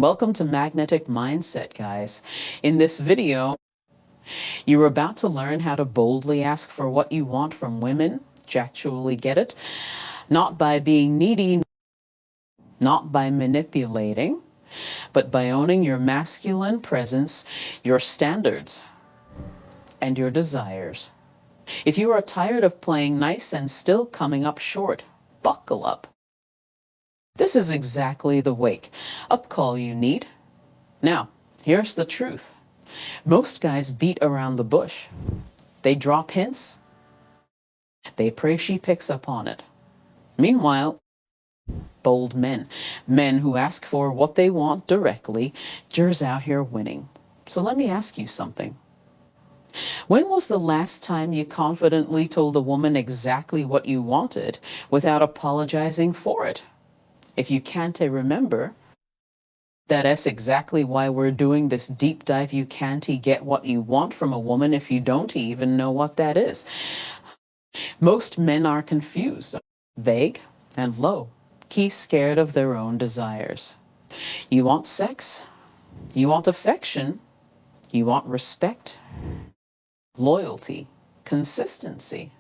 Welcome to Magnetic Mindset, guys. In this video, you're about to learn how to boldly ask for what you want from women, to actually get it, not by being needy, not by manipulating, but by owning your masculine presence, your standards, and your desires. If you are tired of playing nice and still coming up short, buckle up. This is exactly the wake-up call you need. Now, here's the truth. Most guys beat around the bush. They drop hints. They pray she picks up on it. Meanwhile, bold men who ask for what they want directly, just out here winning. So let me ask you something. When was the last time you confidently told a woman exactly what you wanted without apologizing for it? If you can't remember, that's exactly why we're doing this deep dive. You can't get what you want from a woman if you don't even know what that is. Most men are confused, vague, and low, key scared of their own desires. You want sex, you want affection, you want respect, loyalty, consistency.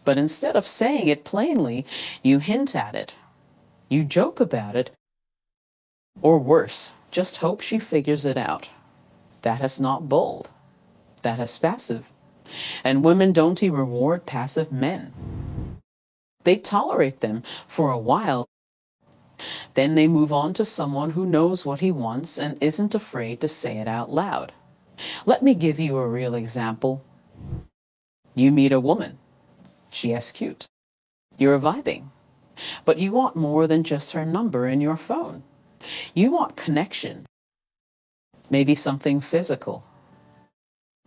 But instead of saying it plainly, you hint at it. You joke about it, or worse, just hope she figures it out. That is not bold. That is passive. And women don't reward passive men. They tolerate them for a while. Then they move on to someone who knows what he wants and isn't afraid to say it out loud. Let me give you a real example. You meet a woman. She is cute. You're vibing. But you want more than just her number in your phone. You want connection. Maybe something physical.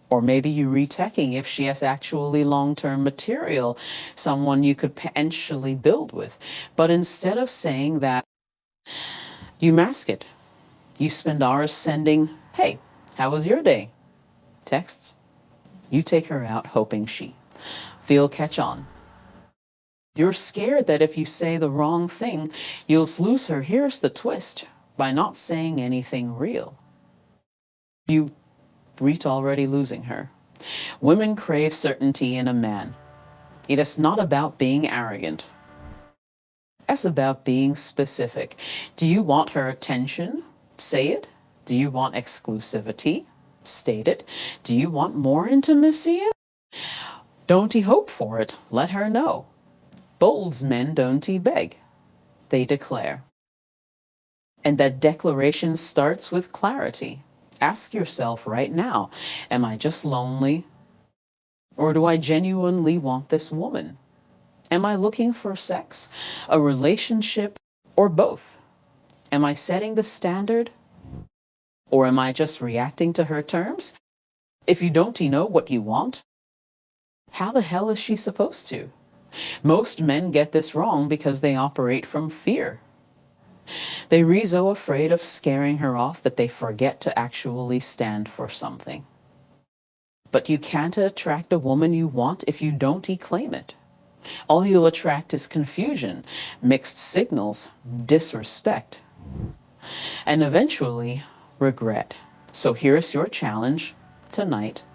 Or maybe you reteching if she has actually long-term material, someone you could potentially build with. But instead of saying that, you mask it. You spend hours sending, "Hey, how was your day?" texts. You take her out hoping she'll catch on. You're scared that if you say the wrong thing, you'll lose her. Here's the twist. By not saying anything real, you're already losing her. Women crave certainty in a man. It is not about being arrogant. It's about being specific. Do you want her attention? Say it. Do you want exclusivity? State it. Do you want more intimacy? Don't hope for it. Let her know. Bold men don't beg. They declare. And that declaration starts with clarity. Ask yourself right now, am I just lonely? Or do I genuinely want this woman? Am I looking for sex, a relationship, or both? Am I setting the standard? Or am I just reacting to her terms? If you don't know what you want, how the hell is she supposed to? Most men get this wrong because they operate from fear. They're so afraid of scaring her off that they forget to actually stand for something. But you can't attract a woman you want if you don't claim it. All you'll attract is confusion, mixed signals, disrespect, and eventually regret. So here's your challenge tonight.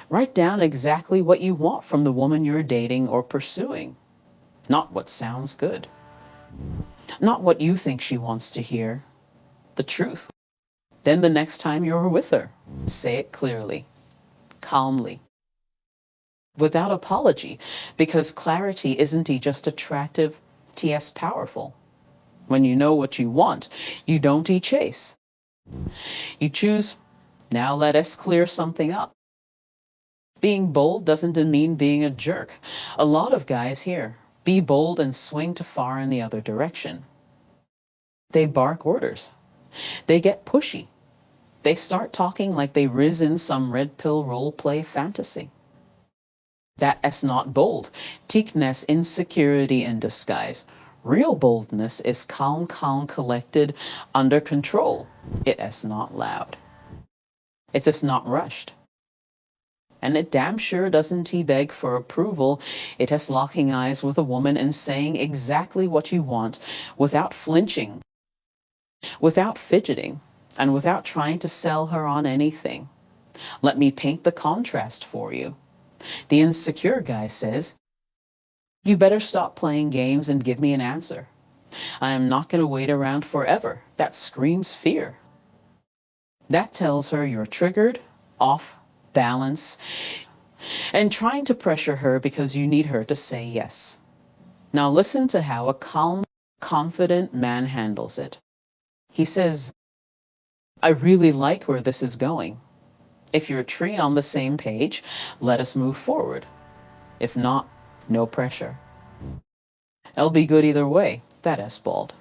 Write down exactly what you want from the woman you're dating or pursuing. Not what sounds good. Not what you think she wants to hear. The truth. Then the next time you're with her, say it clearly, calmly, without apology, because clarity isn't just attractive, it's powerful. When you know what you want, you don't chase. You choose. Now let us clear something up. Being bold doesn't mean being a jerk. A lot of guys here be bold and swing too far in the other direction. They bark orders. They get pushy. They start talking like they riz in some red pill role play fantasy. That is not bold. Teakness, insecurity in disguise. Real boldness is calm, collected, under control. It is not loud. It is not rushed. And it damn sure doesn't beg for approval. It is locking eyes with a woman and saying exactly what you want without flinching. without fidgeting and without trying to sell her on anything. Let me paint the contrast for you. The insecure guy says, "You better stop playing games and give me an answer. I am not going to wait around forever." That screams fear. That tells her you're triggered, off balance, and trying to pressure her because you need her to say yes. Now listen to how a calm, confident man handles it. He says, "I really like where this is going. If you're a tree on the same page, let us move forward. If not, no pressure." It'll be good either way, that S-bald.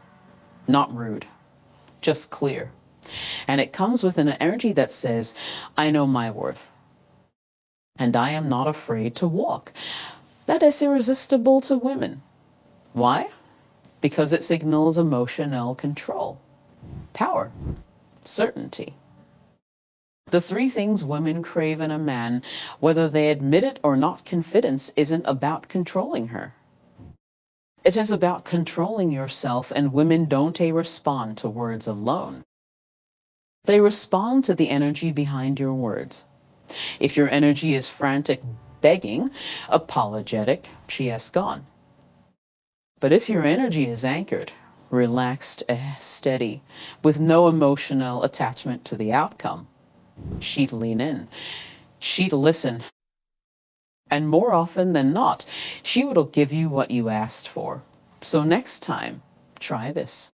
Not rude, just clear. And it comes with an energy that says, "I know my worth. And I am not afraid to walk." That is irresistible to women. Why? Because it signals emotional control, power, certainty. The three things women crave in a man, whether they admit it or not. Confidence isn't about controlling her. It is about controlling yourself, and women don't respond to words alone. They respond to the energy behind your words. If your energy is frantic, begging, apologetic, she has gone. But if your energy is anchored, relaxed, steady, with no emotional attachment to the outcome, she'd lean in, she'd listen, and more often than not, she will give you what you asked for. So next time, try this.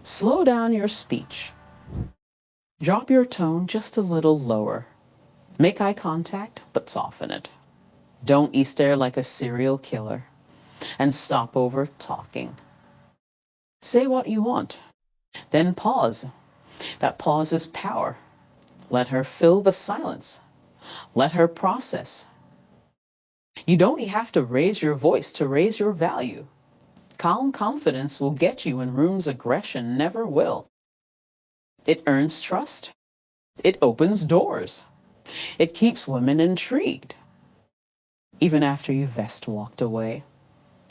Slow down your speech. Drop your tone just a little lower. Make eye contact, but soften it. Don't stare like a serial killer. And stop over talking. Say what you want. Then pause. That pause is power. Let her fill the silence. Let her process. You don't have to raise your voice to raise your value. Calm confidence will get you in rooms aggression never will. It earns trust. It opens doors. It keeps women intrigued, even after you've walked away.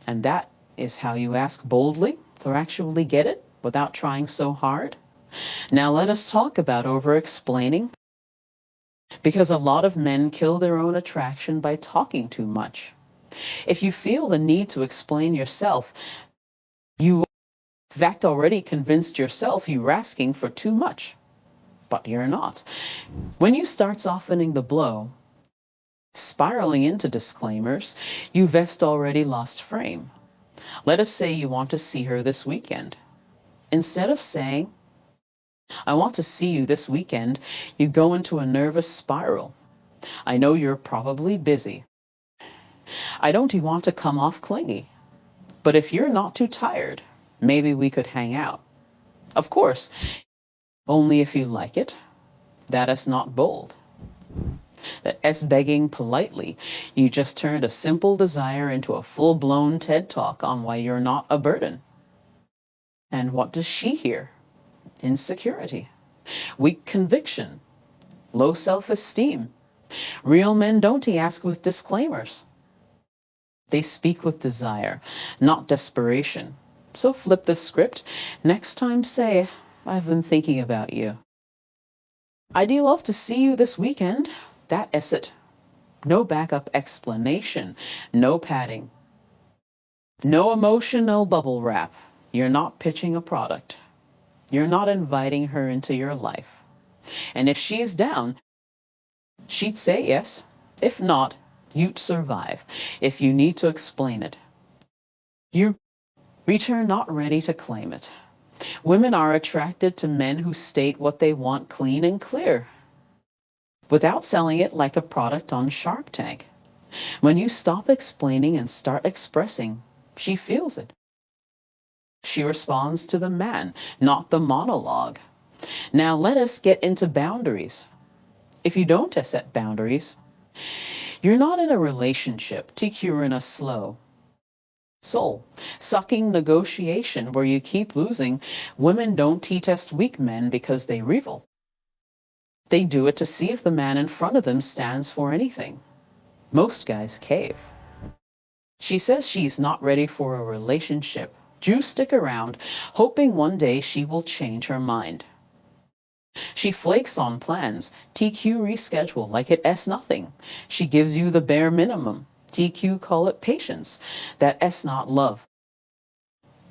And that is how you ask boldly to actually get it without trying so hard. Now let us talk about over-explaining, because a lot of men kill their own attraction by talking too much. If you feel the need to explain yourself, you in fact already convinced yourself you're asking for too much. But you're not. When you start softening the blow, spiraling into disclaimers, you've already lost frame. Let us say you want to see her this weekend. Instead of saying, "I want to see you this weekend," you go into a nervous spiral. "I know you're probably busy. I don't want to come off clingy. But if you're not too tired, maybe we could hang out." Of course, only if you like it. That is not bold. That is begging politely. You just turned a simple desire into a full-blown TED Talk on why you're not a burden. And what does she hear? Insecurity, weak conviction, low self-esteem. Real men don't ask with disclaimers. They speak with desire, not desperation. So flip the script. Next time say, "I've been thinking about you. I'd love to see you this weekend." That is it. No backup explanation, no padding, no emotional bubble wrap. You're not pitching a product. You're not inviting her into your life. And if she's down, she'd say yes. If not, you'd survive. If you need to explain it, you return not ready to claim it. Women are attracted to men who state what they want clean and clear, without selling it like a product on Shark Tank. When you stop explaining and start expressing, she feels it. She responds to the man, not the monologue. Now let us get into boundaries. If you don't set boundaries, you're not in a relationship. You're in a slow, soul-sucking negotiation where you keep losing. Women don't test weak men because they revel. They do it to see if the man in front of them stands for anything. Most guys cave. She says she's not ready for a relationship. Jews stick around, hoping one day she will change her mind. She flakes on plans. TQ reschedule like it S nothing. She gives you the bare minimum. TQ call it patience. That S not love.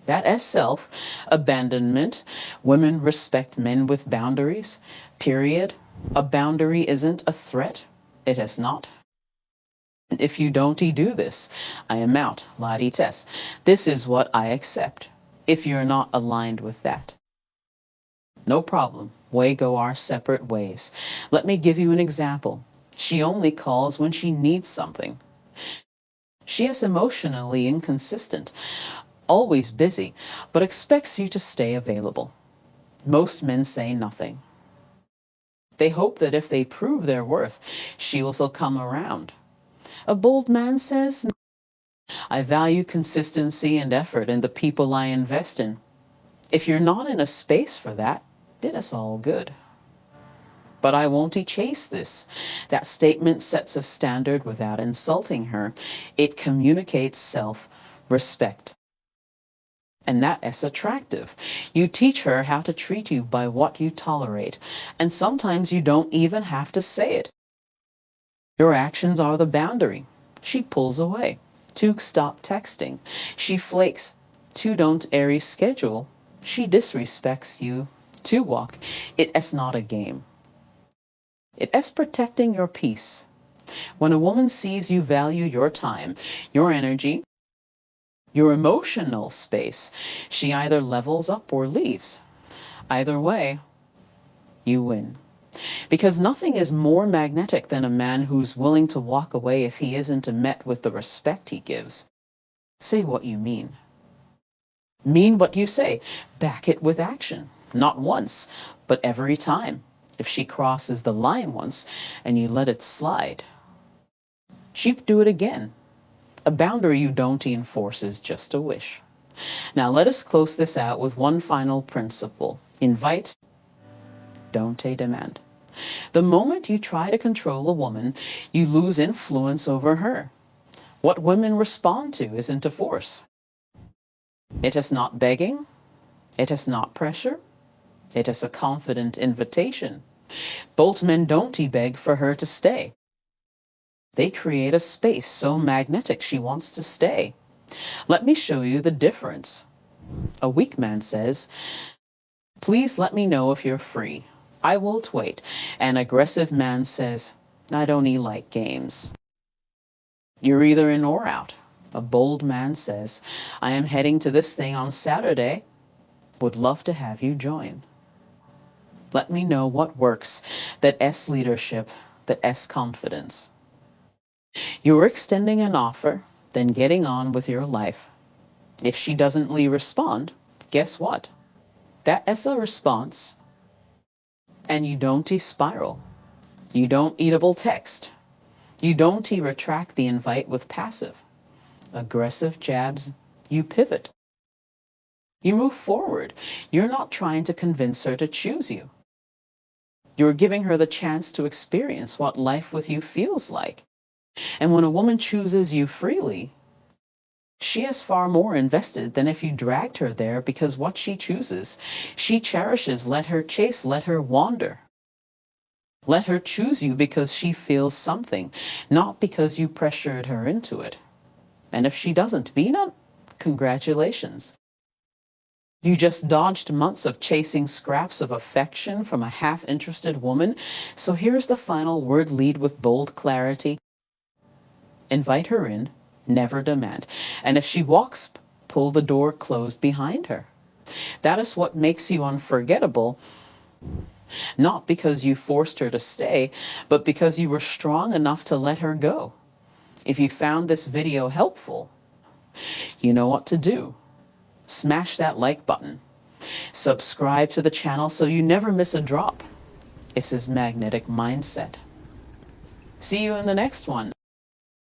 That S self, abandonment. Women respect men with boundaries. Period. A boundary isn't a threat. It is not. If you don't do this, I am out. Ladi Tess. This is what I accept. If you're not aligned with that, no problem. We go our separate ways. Let me give you an example. She only calls when she needs something. She is emotionally inconsistent, always busy, but expects you to stay available. Most men say nothing. They hope that if they prove their worth, she will still come around. A bold man says, I value consistency and effort in the people I invest in. If you're not in a space for that, then it's all good. But I won't chase this. That statement sets a standard without insulting her. It communicates self-respect. And that is attractive. You teach her how to treat you by what you tolerate. And sometimes you don't even have to say it. Your actions are the boundary. She pulls away. 2, stop texting. She flakes. 2, don't airy schedule. She disrespects you. 2, walk. It is not a game. It is protecting your peace. When a woman sees you value your time, your energy, your emotional space, she either levels up or leaves. Either way, you win. Because nothing is more magnetic than a man who's willing to walk away if he isn't met with the respect he gives. Say what you mean. Mean what you say. Back it with action. Not once, but every time. If she crosses the line once and you let it slide, she'd do it again. A boundary you don't enforce is just a wish. Now let us close this out with one final principle. Invite, don't demand. The moment you try to control a woman, you lose influence over her. What women respond to isn't a force. It is not begging. It is not pressure. It is a confident invitation. Both men don't beg for her to stay. They create a space so magnetic she wants to stay. Let me show you the difference. A weak man says, please let me know if you're free. I will wait. An aggressive man says, I don't like games. You're either in or out. A bold man says, I am heading to this thing on Saturday. Would love to have you join. Let me know what works. That S leadership, that S confidence. You're extending an offer, then getting on with your life. If she doesn't respond, guess what? That is a response. And you don't spiral. You don't eatable text. You don't retract the invite with passive. Aggressive jabs, you pivot. You move forward. You're not trying to convince her to choose you. You're giving her the chance to experience what life with you feels like. And when a woman chooses you freely, she is far more invested than if you dragged her there, because what she chooses, she cherishes. Let her chase, let her wander. Let her choose you because she feels something, not because you pressured her into it. And if she doesn't, be not, congratulations. You just dodged months of chasing scraps of affection from a half-interested woman. So here's the final word. Lead with bold clarity. Invite her in, never demand. And if she walks, pull the door closed behind her. That is what makes you unforgettable. Not because you forced her to stay, but because you were strong enough to let her go. If you found this video helpful, you know what to do. Smash that like button. Subscribe to the channel so you never miss a drop. This is Magnetic Mindset. See you in the next one.